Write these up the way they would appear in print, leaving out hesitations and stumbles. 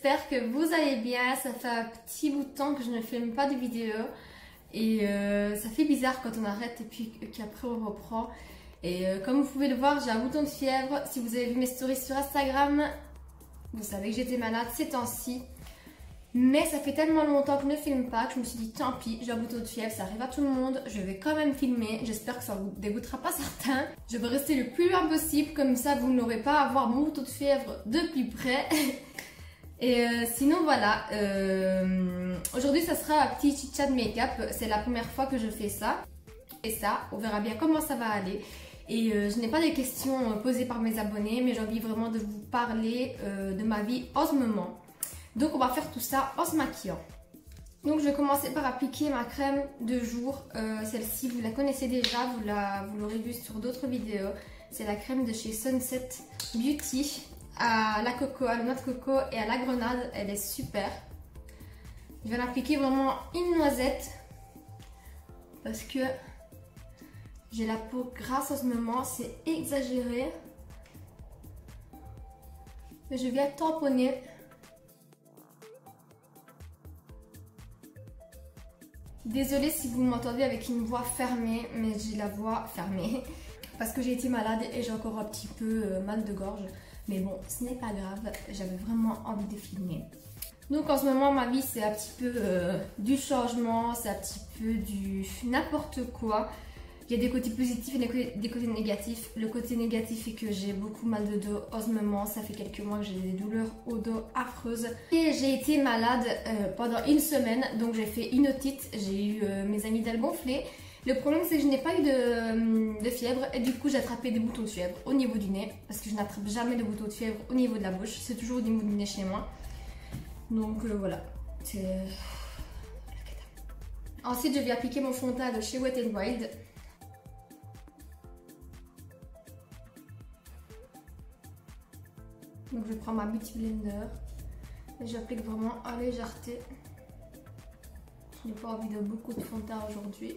j'espère que vous allez bien. Ça fait un petit bout de temps que je ne filme pas de vidéo et ça fait bizarre quand on arrête et puis qu'après on reprend. Et comme vous pouvez le voir, j'ai un bouton de fièvre. Si vous avez vu mes stories sur Instagram, vous savez que j'étais malade ces temps-ci. Mais ça fait tellement longtemps que je ne filme pas que je me suis dit tant pis, j'ai un bouton de fièvre, ça arrive à tout le monde, je vais quand même filmer, j'espère que ça vous dégoûtera pas certains. Je vais rester le plus loin possible, comme ça vous n'aurez pas à voir mon bouton de fièvre de plus près. Et sinon voilà, aujourd'hui ça sera un petit chit-chat make-up, c'est la première fois que je fais ça. Et ça, on verra bien comment ça va aller. Et je n'ai pas de questions posées par mes abonnés, mais j'ai envie vraiment de vous parler de ma vie en ce moment. Donc on va faire tout ça en se maquillant. Donc je vais commencer par appliquer ma crème de jour. Celle-ci vous la connaissez déjà, vous l'aurez vue sur d'autres vidéos. C'est la crème de chez Sunset Beauty à la coco, à la noix de coco et à la grenade. Elle est super. Je vais l'appliquer vraiment une noisette parce que j'ai la peau grasse en ce moment, c'est exagéré. Mais je viens tamponner. Désolée si vous m'entendez avec une voix fermée, mais j'ai la voix fermée parce que j'ai été malade et j'ai encore un petit peu mal de gorge. Mais bon, ce n'est pas grave, j'avais vraiment envie de filmer. Donc en ce moment, ma vie c'est un petit peu du changement, c'est un petit peu du n'importe quoi. Il y a des côtés positifs et des côtés négatifs. Le côté négatif est que j'ai beaucoup mal de dos en ce moment. Ça fait quelques mois que j'ai des douleurs au dos affreuses. Et j'ai été malade pendant une semaine. Donc j'ai fait une otite. J'ai eu mes amygdales gonflées. Le problème c'est que je n'ai pas eu de fièvre. Et du coup j'ai attrapé des boutons de fièvre au niveau du nez. Parce que je n'attrape jamais de boutons de fièvre au niveau de la bouche. C'est toujours au niveau du nez chez moi. Donc voilà. C'est... Ensuite je vais appliquer mon fond de teint de chez Wet n Wild. Donc je prends ma Beauty Blender et j'applique vraiment à légèreté. Je n'ai pas envie de beaucoup de fond de teint aujourd'hui.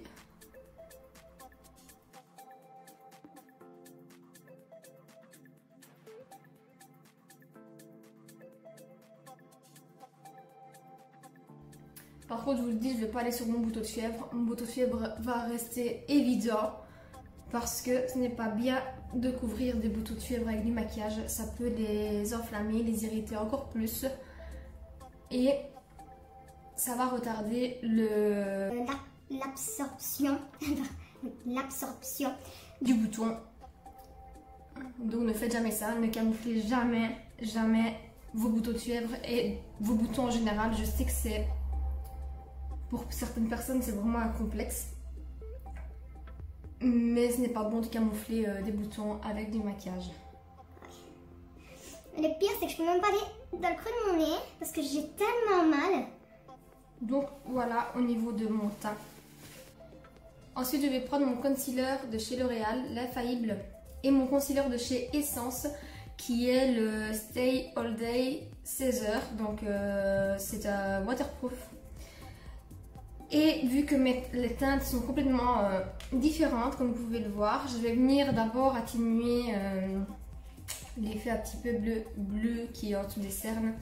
Par contre je vous le dis, je ne vais pas aller sur mon bouton de fièvre. Mon bouton de fièvre va rester évident parce que ce n'est pas bien de couvrir des boutons de fièvre avec du maquillage. Ça peut les enflammer, les irriter encore plus. Et ça va retarder l'absorption du bouton. Donc ne faites jamais ça, ne camouflez jamais vos boutons de fièvre et vos boutons en général. Je sais que c'est... Pour certaines personnes, c'est vraiment un complexe. Mais ce n'est pas bon de camoufler des boutons avec du maquillage. Le pire, c'est que je peux même pas aller dans le creux de mon nez parce que j'ai tellement mal. Donc voilà au niveau de mon teint. Ensuite, je vais prendre mon concealer de chez L'Oréal, l'infaillible, et mon concealer de chez Essence qui est le Stay All Day 16 heures. Donc c'est un waterproof. Et vu que les teintes sont complètement différentes, comme vous pouvez le voir, je vais venir d'abord atténuer l'effet un petit peu bleu qui est en dessous des cernes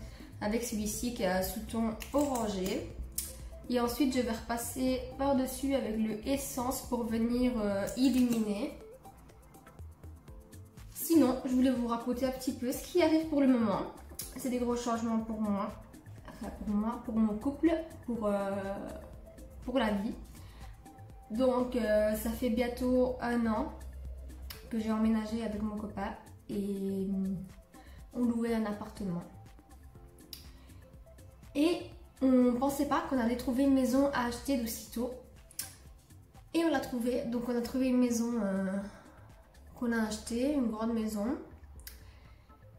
avec celui-ci qui a un sous-ton orangé. Et ensuite, je vais repasser par-dessus avec le Essence pour venir illuminer. Sinon, je voulais vous raconter un petit peu ce qui arrive pour le moment. C'est des gros changements pour moi, enfin pour mon couple, pour la vie. Donc ça fait bientôt 1 an que j'ai emménagé avec mon copain et on louait un appartement. Et on pensait pas qu'on allait trouver une maison à acheter d'aussitôt. Et on l'a trouvé. Donc on a trouvé une maison qu'on a achetée, une grande maison.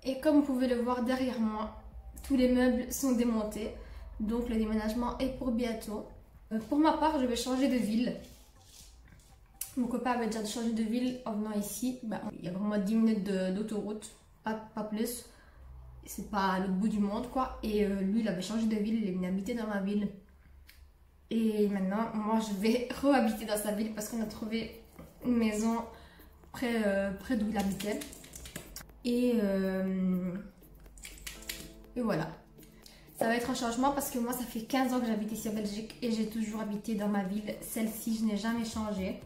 Et comme vous pouvez le voir derrière moi, tous les meubles sont démontés. Donc le déménagement est pour bientôt. Pour ma part, je vais changer de ville. Mon copain avait déjà changé de ville en venant ici. Il y a vraiment 10 minutes d'autoroute, pas plus. C'est pas le bout du monde quoi. Et lui, il avait changé de ville, il est venu habiter dans ma ville. Et maintenant, moi, je vais re-habiter dans sa ville parce qu'on a trouvé une maison près d'où il habitait. Et voilà. Ça va être un changement parce que moi ça fait 15 ans que j'habite ici en Belgique et j'ai toujours habité dans ma ville. Celle-ci je n'ai jamais changé.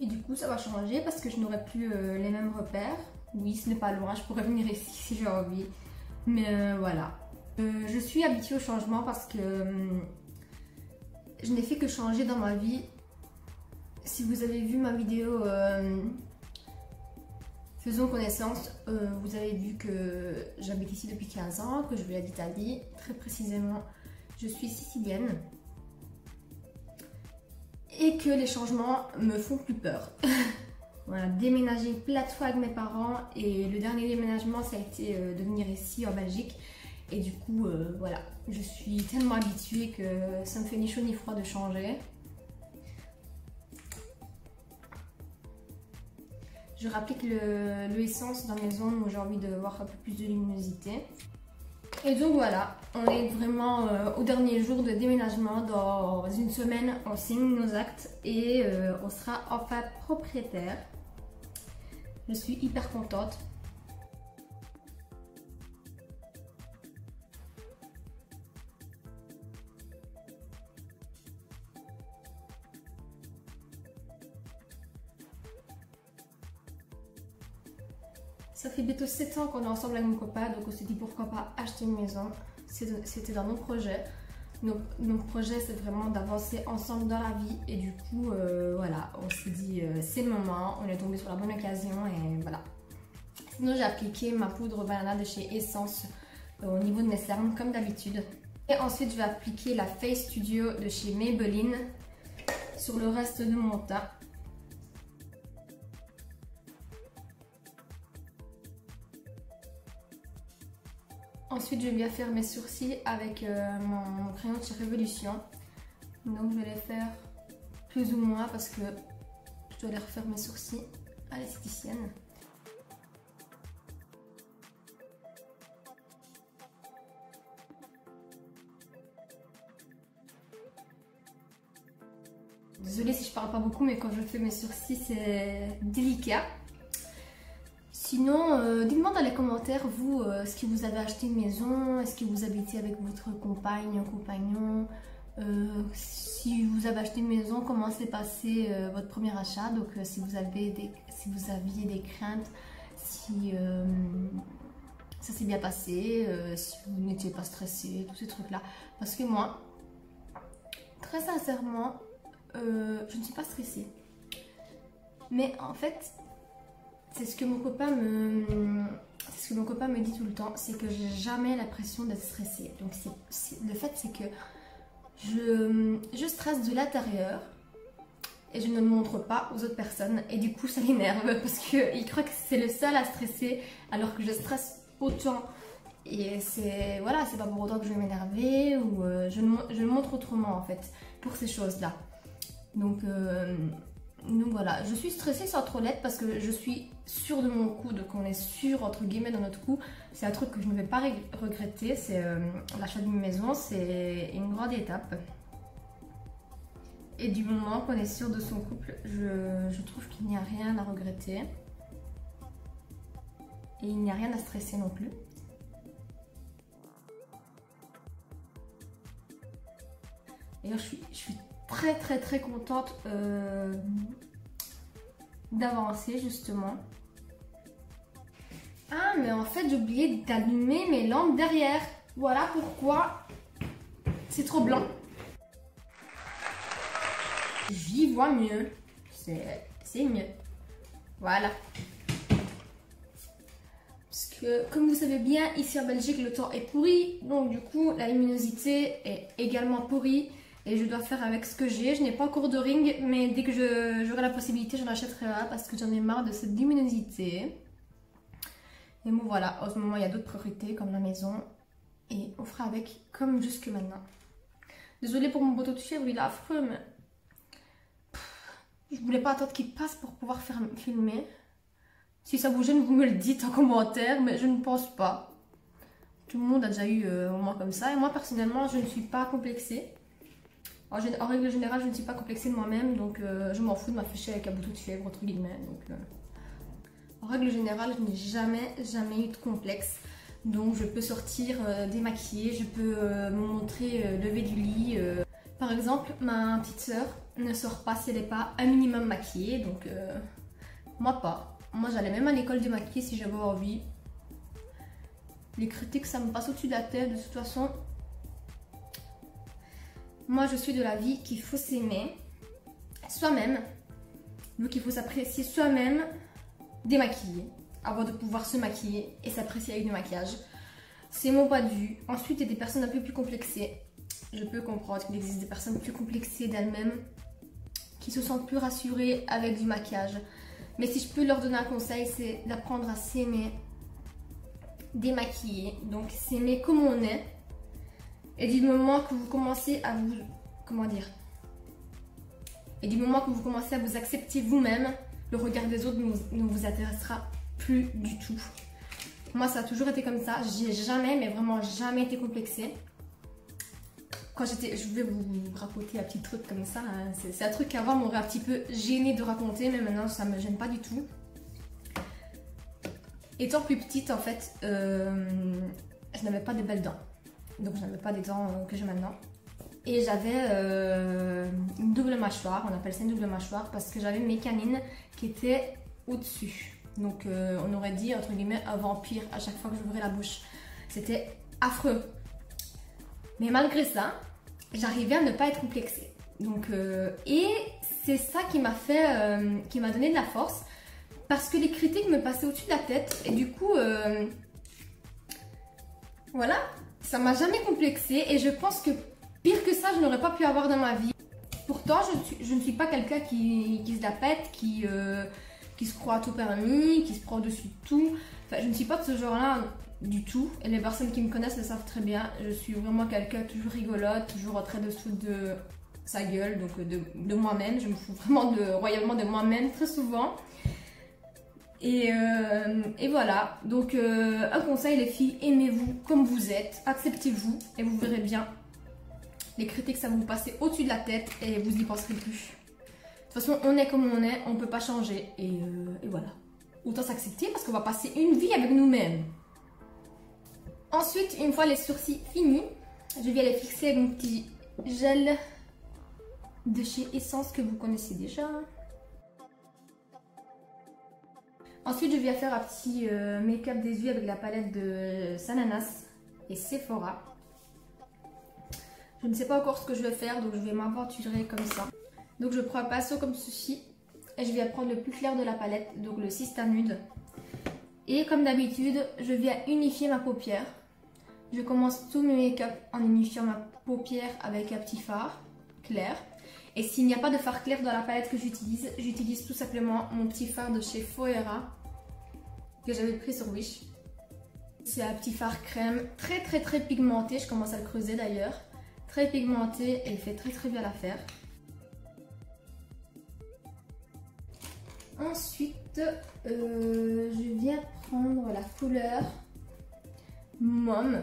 Et du coup ça va changer parce que je n'aurai plus les mêmes repères. Oui, ce n'est pas loin, je pourrais venir ici si j'ai envie. Mais voilà. Je suis habituée au changement parce que je n'ai fait que changer dans ma vie. Si vous avez vu ma vidéo Faisons connaissance, vous avez vu que j'habite ici depuis 15 ans, que je viens d'Italie. Très précisément, je suis sicilienne. Et que les changements me font plus peur. Voilà, déménager plein de fois avec mes parents. Et le dernier déménagement, ça a été de venir ici en Belgique. Et du coup, voilà, je suis tellement habituée que ça me fait ni chaud ni froid de changer. Je rapplique le essence dans mes zones où j'ai envie de voir un peu plus de luminosité. Et donc voilà, on est vraiment au dernier jour de déménagement. Dans une semaine, on signe nos actes et on sera enfin propriétaire. Je suis hyper contente. Ça fait bientôt 7 ans qu'on est ensemble avec mon copain, donc on s'est dit pourquoi pas acheter une maison. C'était dans nos projets. Nos projets, c'est vraiment d'avancer ensemble dans la vie. Et du coup, voilà, on s'est dit c'est le moment, on est tombé sur la bonne occasion et voilà. Sinon, j'ai appliqué ma poudre banana de chez Essence au niveau de mes cernes, comme d'habitude. Et ensuite, je vais appliquer la Face Studio de chez Maybelline sur le reste de mon teint. Ensuite, je vais bien faire mes sourcils avec mon crayon de chez Révolution. Donc, je vais les faire plus ou moins parce que je dois aller refaire mes sourcils à l'esthéticienne. Désolée si je parle pas beaucoup, mais quand je fais mes sourcils, c'est délicat. Sinon, dites-moi dans les commentaires, vous, est-ce que vous avez acheté une maison? Est-ce que vous habitez avec votre compagne, compagnon? Si vous avez acheté une maison, comment s'est passé votre premier achat? Donc si vous aviez des craintes, si ça s'est bien passé, si vous n'étiez pas stressé, tous ces trucs-là. Parce que moi, très sincèrement, je ne suis pas stressée. Mais en fait, c'est ce que mon copain me dit tout le temps, c'est que j'ai jamais l'impression d'être stressée. Donc le fait c'est que je stresse de l'intérieur et je ne le montre pas aux autres personnes et du coup ça l'énerve parce qu'il croit que c'est le seul à stresser alors que je stresse autant. Et c'est voilà, c'est pas pour autant que je vais m'énerver ou je le montre autrement en fait pour ces choses là. Donc voilà, je suis stressée sans trop l'être parce que je suis sûre de mon coup, donc on est sûr entre guillemets dans notre coup. C'est un truc que je ne vais pas regretter, c'est l'achat d'une maison, c'est une grande étape. Et du moment qu'on est sûr de son couple, je trouve qu'il n'y a rien à regretter. Et il n'y a rien à stresser non plus. D'ailleurs, je suis très contente d'avancer justement. Ah mais en fait j'ai oublié d'allumer mes lampes derrière. Voilà pourquoi c'est trop blanc. J'y vois mieux. C'est mieux. Voilà. Parce que comme vous savez bien, ici en Belgique le temps est pourri. Donc du coup la luminosité est également pourrie. Et je dois faire avec ce que j'ai. Je n'ai pas encore de ring, mais dès que j'aurai la possibilité, j'en achèterai un parce que j'en ai marre de cette luminosité. Et bon voilà, en ce moment il y a d'autres priorités comme la maison. Et on fera avec comme jusque maintenant. Désolée pour mon poteau de chèvre, il est affreux, mais je voulais pas attendre qu'il passe pour pouvoir filmer. Si ça vous gêne, vous me le dites en commentaire, mais je ne pense pas. Tout le monde a déjà eu un moment comme ça. Et moi personnellement, je ne suis pas complexée. En règle générale, je ne suis pas complexée de moi-même, donc je m'en fous de m'afficher avec un bouton de fièvre, entre guillemets. Donc, en règle générale, je n'ai jamais eu de complexe. Donc je peux sortir démaquillée, je peux me montrer lever du lit. Par exemple, ma petite sœur ne sort pas si elle n'est pas un minimum maquillée, donc moi pas. Moi j'allais même à l'école démaquillée si j'avais envie. Les critiques ça me passe au-dessus de la tête de toute façon. Moi je suis de l'avis qu'il faut s'aimer soi-même, donc il faut s'apprécier soi-même démaquillé avant de pouvoir se maquiller et s'apprécier avec du maquillage. C'est mon point de vue. Ensuite, il y a des personnes un peu plus complexées. Je peux comprendre qu'il existe des personnes plus complexées d'elles-mêmes qui se sentent plus rassurées avec du maquillage. Mais si je peux leur donner un conseil, c'est d'apprendre à s'aimer démaquiller. Donc s'aimer comme on est. Et du moment que vous commencez à vous... Comment dire? Et du moment que vous commencez à vous accepter vous-même, le regard des autres ne vous intéressera plus du tout. Moi, ça a toujours été comme ça. J'ai jamais, mais vraiment jamais été complexée. Quand j'étais... Je vais vous raconter un petit truc comme ça. Hein. C'est un truc qu'avant m'aurait un petit peu gêné de raconter, mais maintenant, ça me gêne pas du tout. Étant plus petite, en fait, je n'avais pas de belles dents. Donc, je n'avais pas des dents que j'ai maintenant. Et j'avais une double mâchoire, on appelle ça une double mâchoire parce que j'avais mes canines qui étaient au-dessus. Donc on aurait dit entre guillemets un vampire à chaque fois que j'ouvrais la bouche. C'était affreux. Mais malgré ça, j'arrivais à ne pas être complexée. Donc, et c'est ça qui m'a fait, qui m'a donné de la force parce que les critiques me passaient au-dessus de la tête et du coup, voilà, ça m'a jamais complexée et je pense que pire que ça, je n'aurais pas pu avoir dans ma vie. Pourtant, je ne suis pas quelqu'un qui se la pète, qui se croit à tout permis, qui se prend au-dessus de tout. Enfin, je ne suis pas de ce genre-là du tout. Et les personnes qui me connaissent le savent très bien. Je suis vraiment quelqu'un toujours rigolote, toujours très dessous de sa gueule, donc de moi-même. Je me fous vraiment royalement de moi-même très souvent. Et voilà. Donc, un conseil les filles, aimez-vous comme vous êtes, acceptez-vous et vous verrez bien. Les critiques, ça va vous passer au-dessus de la tête et vous n'y penserez plus. De toute façon, on est comme on est, on ne peut pas changer. Et voilà. Autant s'accepter parce qu'on va passer une vie avec nous-mêmes. Ensuite, une fois les sourcils finis, je viens les fixer avec mon petit gel de chez Essence que vous connaissez déjà. Ensuite, je viens faire un petit make-up des yeux avec la palette de Sananas et Sephora. Je ne sais pas encore ce que je vais faire, donc je vais m'aventurer comme ça. Donc je prends un pinceau comme ceci et je viens prendre le plus clair de la palette, donc le Sista Nude. Et comme d'habitude, je viens unifier ma paupière. Je commence tout mes make-up en unifiant ma paupière avec un petit fard clair. Et s'il n'y a pas de fard clair dans la palette que j'utilise tout simplement mon petit fard de chez Foera que j'avais pris sur Wish. C'est un petit fard crème très pigmenté, je commence à le creuser d'ailleurs. Très pigmenté et il fait très bien l'affaire. Ensuite, je viens prendre la couleur Mauve,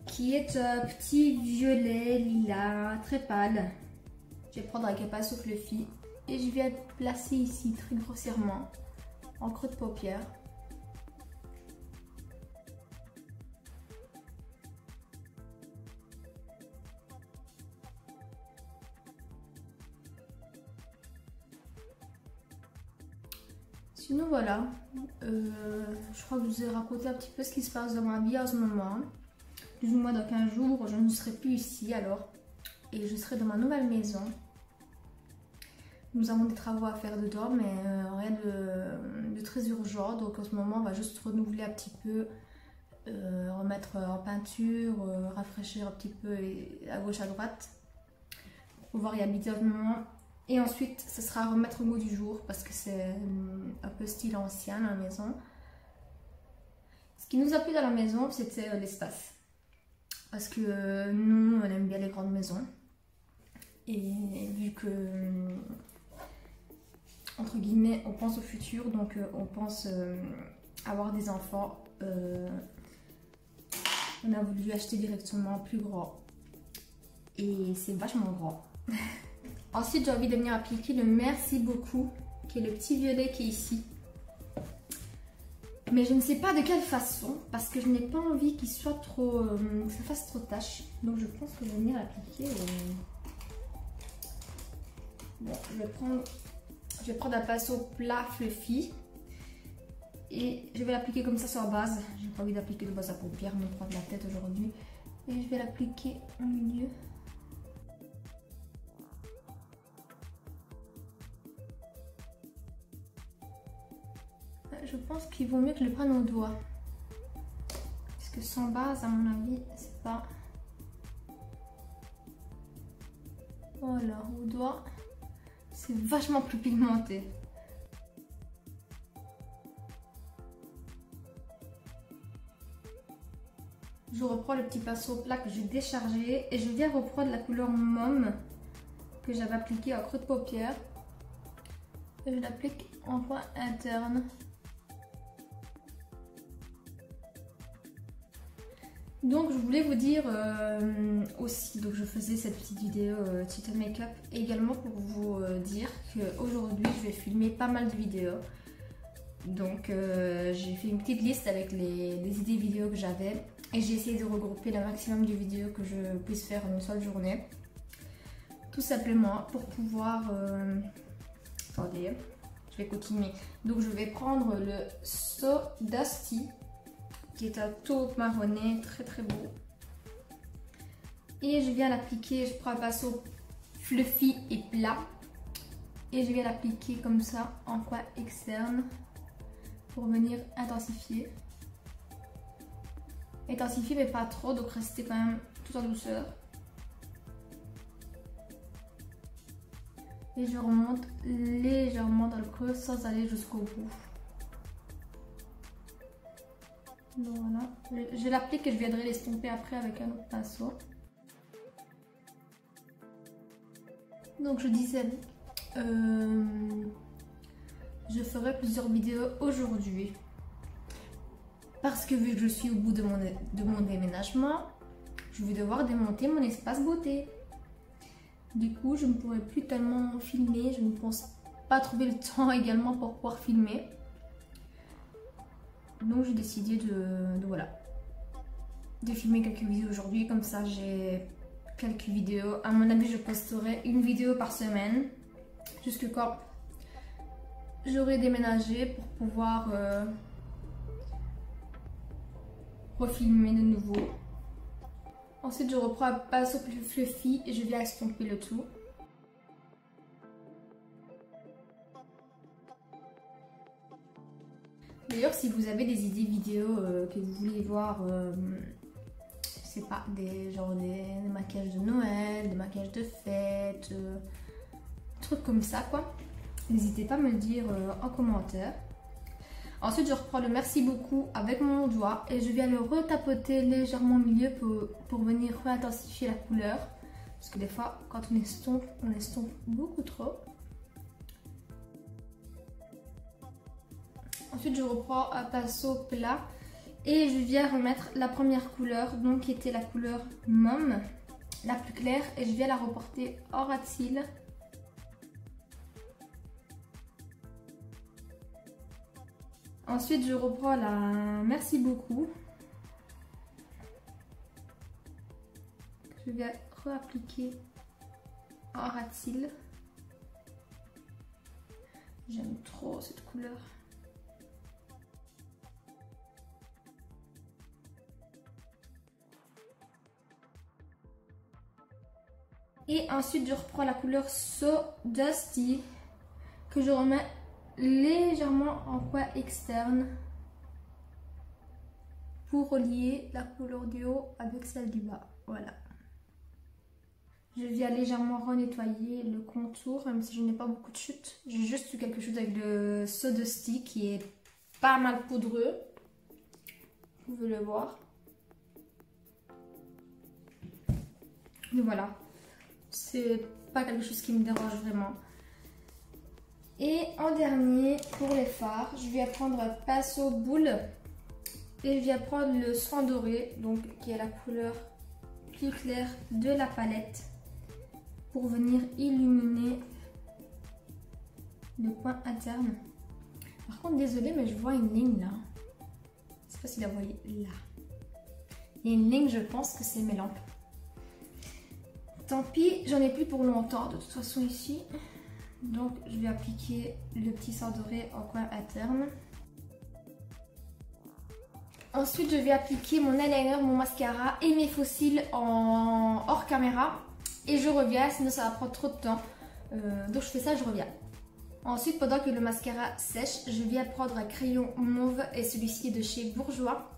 qui est un petit violet lilas très pâle. Je vais prendre avec un pinceau fluffy et je viens placer ici très grossièrement en creux de paupière. Sinon voilà, je crois que je vous ai raconté un petit peu ce qui se passe dans ma vie en ce moment. Plus ou moins dans 15 jours, je ne serai plus ici alors. Et je serai dans ma nouvelle maison. Nous avons des travaux à faire dedans, mais rien de très urgent. Donc en ce moment, on va juste renouveler un petit peu, remettre en peinture, rafraîchir un petit peu à gauche à droite. Pour pouvoir y habiter en ce moment. Et ensuite, ce sera à remettre au goût du jour parce que c'est un peu style ancien la maison. Ce qui nous a plu dans la maison, c'était l'espace. Parce que nous, on aime bien les grandes maisons. Et vu que, entre guillemets, on pense au futur, donc on pense avoir des enfants, on a voulu acheter directement plus grand. Et c'est vachement grand. Ensuite, j'ai envie de venir appliquer le Merci beaucoup, qui est le petit violet qui est ici. Mais je ne sais pas de quelle façon, parce que je n'ai pas envie qu'il soit trop, que ça fasse trop de taches. Donc je pense que je vais venir l'appliquer. Bon, je vais prendre un pinceau plat fluffy. Et je vais l'appliquer comme ça sur la base. J'ai pas envie d'appliquer de base à paupières, me prendre la tête aujourd'hui. Et je vais l'appliquer au milieu. Je pense qu'il vaut mieux que je le prenne au doigt. Parce que sans base, à mon avis, c'est pas... Voilà, au doigt, c'est vachement plus pigmenté. Je reprends le petit pinceau plat que j'ai déchargé et je viens reprendre la couleur Môme que j'avais appliquée en creux de paupière. Et je l'applique en coin interne. Donc je voulais vous dire aussi, donc je faisais cette petite vidéo tuto make-up également pour vous dire qu'aujourd'hui je vais filmer pas mal de vidéos. Donc j'ai fait une petite liste avec les idées vidéo que j'avais et j'ai essayé de regrouper le maximum de vidéos que je puisse faire en une seule journée. Tout simplement pour pouvoir... attendez, je vais continuer. Donc je vais prendre le So Dusty qui est un taupe marronné très très beau. Et je viens l'appliquer, je prends un pinceau fluffy et plat. Et je viens l'appliquer comme ça en coin externe pour venir intensifier. Intensifier mais pas trop, donc rester quand même tout en douceur. Et je remonte légèrement dans le creux sans aller jusqu'au bout. Donc voilà, je l'applique et je viendrai l'estomper après avec un autre pinceau. Donc je disais, je ferai plusieurs vidéos aujourd'hui. Parce que vu que je suis au bout de mon déménagement, je vais devoir démonter mon espace beauté. Du coup, je ne pourrai plus tellement filmer, je ne pense pas trouver le temps également pour pouvoir filmer. Donc j'ai décidé de filmer quelques vidéos aujourd'hui, comme ça j'ai quelques vidéos. À mon avis je posterai une vidéo par semaine, jusque quand j'aurai déménagé pour pouvoir refilmer de nouveau. Ensuite je reprends un pinceau plus fluffy et je viens estomper le tout. D'ailleurs, si vous avez des idées vidéo que vous voulez voir, je sais pas, des maquillages de Noël, des maquillages de fête, trucs comme ça quoi, n'hésitez pas à me le dire en commentaire. Ensuite, je reprends le merci beaucoup avec mon doigt et je viens le retapoter légèrement au milieu pour venir réintensifier la couleur. Parce que des fois, quand on estompe beaucoup trop. Ensuite, je reprends un pinceau plat et je viens remettre la première couleur, donc qui était la couleur Môme, la plus claire, et je viens la reporter en ras de cils. Ensuite, je reprends la merci beaucoup. Je viens réappliquer en ras de cils. J'aime trop cette couleur. Et ensuite, je reprends la couleur So Dusty que je remets légèrement en coin externe pour relier la couleur du haut avec celle du bas. Voilà. Je viens légèrement renettoyer le contour, même si je n'ai pas beaucoup de chutes. J'ai juste eu quelque chose avec le So Dusty qui est pas mal poudreux. Vous pouvez le voir. Et voilà. C'est pas quelque chose qui me dérange vraiment. Et en dernier, pour les fards, je viens prendre un pinceau boule et je viens prendre le soin doré, donc qui est la couleur plus claire de la palette, pour venir illuminer le coin interne. Par contre, désolée, mais je vois une ligne là. sais pas si vous la voyez là. Il y a une ligne, je pense que c'est mes lampes. Tant pis, j'en ai plus pour longtemps de toute façon ici. Donc je vais appliquer le petit sort doré en coin interne. Ensuite je vais appliquer mon eyeliner, mon mascara et mes faux cils en hors caméra. Et je reviens, sinon ça va prendre trop de temps. Donc je fais ça, je reviens. Ensuite, pendant que le mascara sèche, je viens prendre un crayon mauve et celui-ci est de chez Bourjois.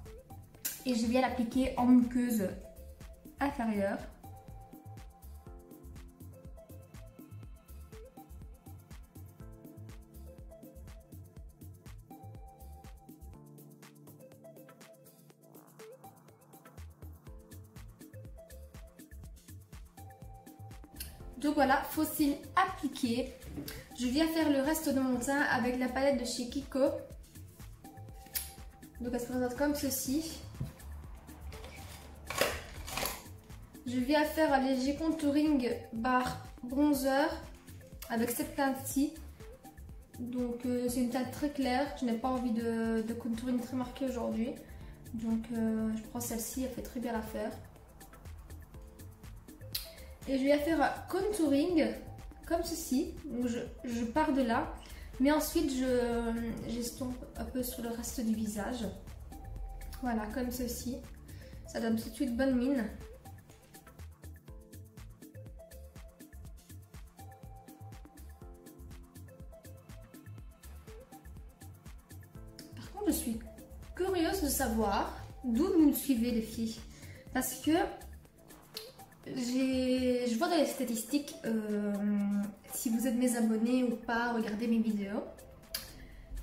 Et je viens l'appliquer en muqueuse inférieure. Donc voilà, faux cils appliqués. Je viens faire le reste de mon teint avec la palette de chez Kiko. Donc elle se présente comme ceci. Je viens faire un léger contouring barre bronzer avec cette teinte-ci. Donc c'est une teinte très claire. Je n'ai pas envie de contouring très marqué aujourd'hui. Donc je prends celle-ci, elle fait très bien l'affaire. Et je vais faire un contouring comme ceci. Donc je pars de là. Mais ensuite j'estompe un peu sur le reste du visage. Voilà, comme ceci. Ça donne tout de suite bonne mine. Par contre, je suis curieuse de savoir d'où vous me suivez les filles. Parce que je vois dans les statistiques si vous êtes mes abonnés ou pas, regardez mes vidéos.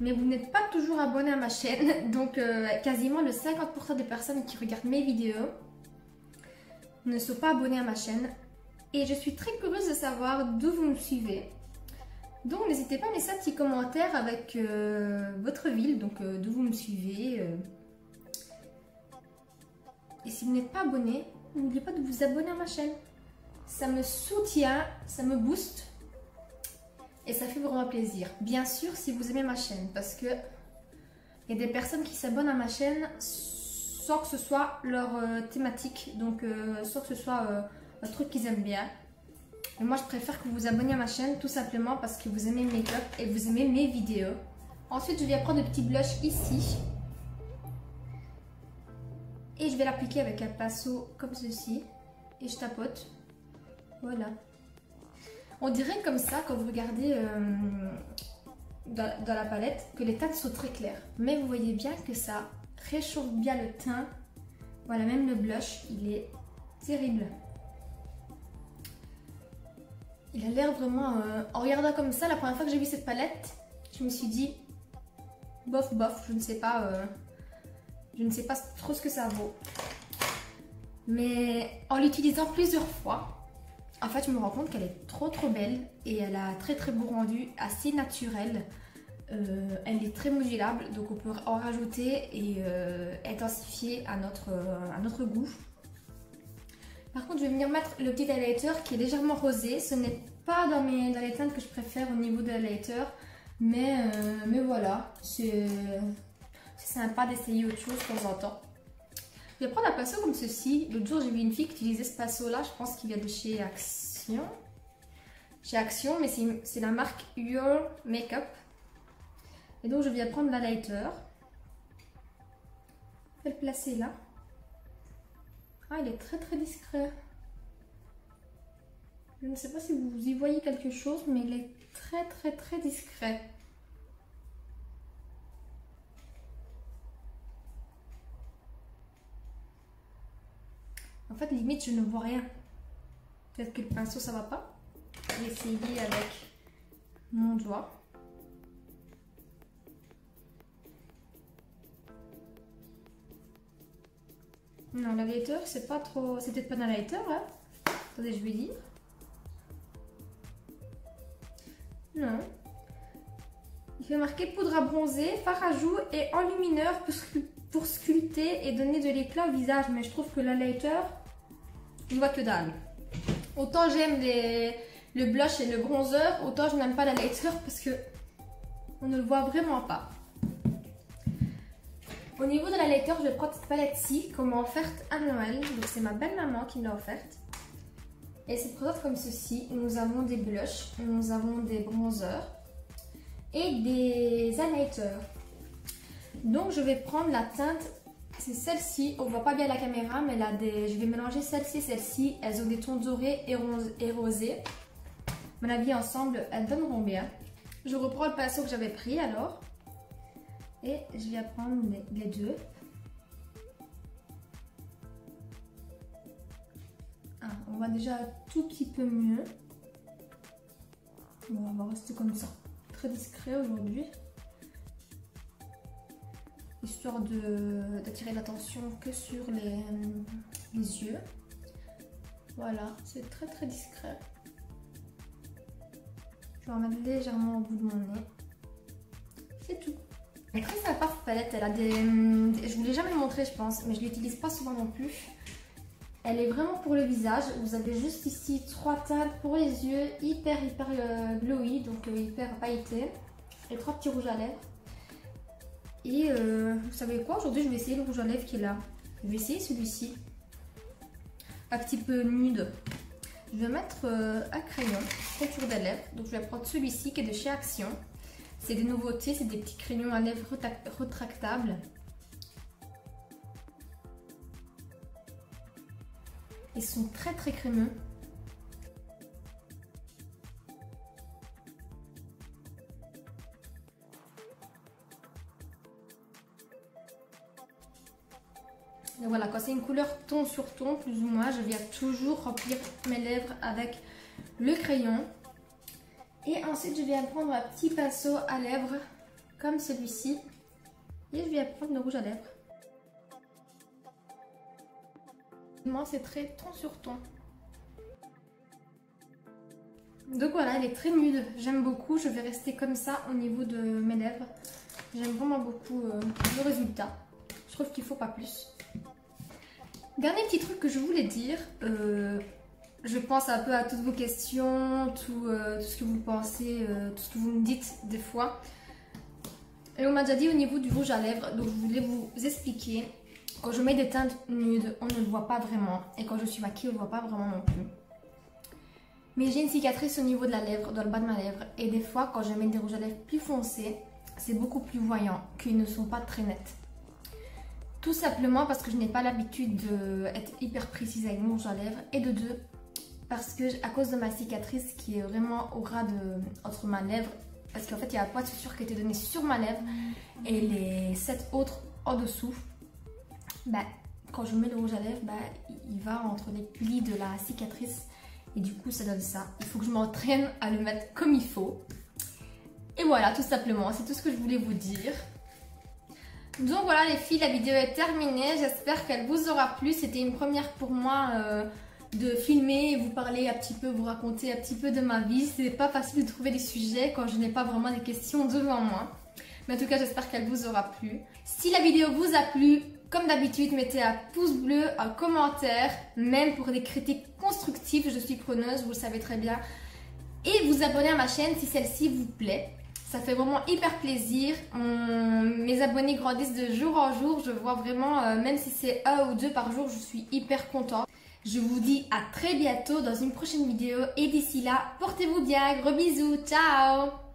Mais vous n'êtes pas toujours abonné à ma chaîne. Donc quasiment le 50% des personnes qui regardent mes vidéos ne sont pas abonnées à ma chaîne. Et je suis très curieuse de savoir d'où vous me suivez. Donc n'hésitez pas à laisser un petit commentaire avec votre ville, donc d'où vous me suivez. Et si vous n'êtes pas abonné, n'oubliez pas de vous abonner à ma chaîne. Ça me soutient, ça me booste et ça fait vraiment plaisir. Bien sûr si vous aimez ma chaîne, parce que il y a des personnes qui s'abonnent à ma chaîne sans que ce soit leur thématique, donc sans que ce soit un truc qu'ils aiment bien. Et moi je préfère que vous vous abonniez à ma chaîne tout simplement parce que vous aimez le make-up et vous aimez mes vidéos. Ensuite je viens prendre le petit blush ici. Et je vais l'appliquer avec un pinceau comme ceci. Et je tapote. Voilà. On dirait comme ça, quand vous regardez dans la palette, que les teintes sont très claires. Mais vous voyez bien que ça réchauffe bien le teint. Voilà, même le blush, il est terrible. Il a l'air vraiment... en regardant comme ça, la première fois que j'ai vu cette palette, je me suis dit... Bof, bof, je ne sais pas... Je ne sais pas trop ce que ça vaut. Mais en l'utilisant plusieurs fois, en fait, je me rends compte qu'elle est trop belle. Et elle a très beau rendu, assez naturel. Elle est très modulable, donc on peut en rajouter et intensifier à notre goût. Par contre, je vais venir mettre le petit highlighter qui est légèrement rosé. Ce n'est pas dans les teintes que je préfère au niveau de l'highlighter. Mais voilà, c'est sympa d'essayer autre chose de temps en temps. Je vais prendre un pinceau comme ceci. L'autre jour, j'ai vu une fille qui utilisait ce pinceau-là. Je pense qu'il vient de chez Action. Chez Action, mais c'est la marque Your Makeup. Et donc, je viens prendre l'highlighter. Je vais le placer là. Ah, il est très discret. Je ne sais pas si vous y voyez quelque chose, mais il est très discret. En fait, limite, je ne vois rien. Peut-être que le pinceau, ça va pas. Je vais essayer avec mon doigt. Non, l'highlighter, c'est pas trop... C'est peut-être pas un highlighter, hein. Attendez, je vais lire. Non. Il fait marquer poudre à bronzer, fard à joues et enlumineur pour sculpter et donner de l'éclat au visage. Mais je trouve que l'highlighter, je ne vois que dalle. Autant j'aime le blush et le bronzer, autant je n'aime pas l'highlighter parce que on ne le voit vraiment pas. Au niveau de la laiteur, je vais prendre cette palette-ci qu'on m'a offerte à Noël. Donc c'est ma belle-maman qui me l'a offerte. Et elle se présente comme ceci. Nous avons des blushs, nous avons des bronzers et des highlighters. Donc je vais prendre la teinte, c'est celle-ci. On ne voit pas bien la caméra, mais je vais mélanger celle-ci et celle-ci. Elles ont des tons dorés et rosés. À mon avis, ensemble, elles donneront bien. Je reprends le pinceau que j'avais pris alors. Et je vais prendre les deux. Ah, on voit déjà un tout petit peu mieux. Bon, on va rester comme ça. Très discret aujourd'hui. Histoire d'attirer l'attention que sur les yeux. Voilà, c'est très très discret. Je vais en mettre légèrement au bout de mon nez. C'est tout. Elle est très sympa cette palette, elle a des... Je vous l'ai jamais montré je pense, mais je l'utilise pas souvent non plus. Elle est vraiment pour le visage, vous avez juste ici 3 teintes pour les yeux, hyper glowy, donc hyper pailleté. Et 3 petits rouges à lèvres. Et vous savez quoi, aujourd'hui je vais essayer le rouge à lèvres qui est là. Je vais essayer celui-ci. Un petit peu nude. Je vais mettre un crayon, contour des lèvres. Donc je vais prendre celui-ci qui est de chez Action. C'est des nouveautés, c'est des petits crayons à lèvres retractables. Ils sont très très crémeux. Et voilà, quand c'est une couleur ton sur ton, plus ou moins, je viens toujours remplir mes lèvres avec le crayon. Et ensuite, je viens prendre un petit pinceau à lèvres, comme celui-ci. Et je viens prendre le rouge à lèvres. Moi, c'est très ton sur ton. Donc voilà, elle est très nude. J'aime beaucoup. Je vais rester comme ça au niveau de mes lèvres. J'aime vraiment beaucoup le résultat. Je trouve qu'il ne faut pas plus. Dernier petit truc que je voulais dire. Je pense un peu à toutes vos questions, tout ce que vous pensez, tout ce que vous me dites des fois. Et on m'a déjà dit au niveau du rouge à lèvres, donc je voulais vous expliquer. Quand je mets des teintes nudes, on ne le voit pas vraiment. Et quand je suis maquillée, on ne le voit pas vraiment non plus. Mais j'ai une cicatrice au niveau de la lèvre, dans le bas de ma lèvre. Et des fois, quand je mets des rouges à lèvres plus foncés, c'est beaucoup plus voyant, qu'ils ne sont pas très nets. Tout simplement parce que je n'ai pas l'habitude d'être hyper précise avec mon rouge à lèvres. Et de deux, parce que à cause de ma cicatrice qui est vraiment au ras entre ma lèvre, parce qu'en fait il y a un point de suture qui a été donné sur ma lèvre et les 7 autres en dessous, bah, quand je mets le rouge à lèvres, bah, il va entre les plis de la cicatrice et du coup ça donne ça. Il faut que je m'entraîne à le mettre comme il faut. Et voilà, tout simplement, c'est tout ce que je voulais vous dire. Donc voilà les filles, la vidéo est terminée, j'espère qu'elle vous aura plu. C'était une première pour moi de filmer, vous parler un petit peu, vous raconter un petit peu de ma vie. C'est pas facile de trouver des sujets quand je n'ai pas vraiment des questions devant moi. Mais en tout cas, j'espère qu'elle vous aura plu. Si la vidéo vous a plu, comme d'habitude, mettez un pouce bleu, un commentaire, même pour des critiques constructives, je suis preneuse, vous le savez très bien. Et vous abonnez à ma chaîne si celle-ci vous plaît. Ça fait vraiment hyper plaisir. Mes abonnés grandissent de jour en jour. Je vois vraiment, même si c'est 1 ou 2 par jour, je suis hyper contente. Je vous dis à très bientôt dans une prochaine vidéo. Et d'ici là, portez-vous bien. Gros bisous. Ciao!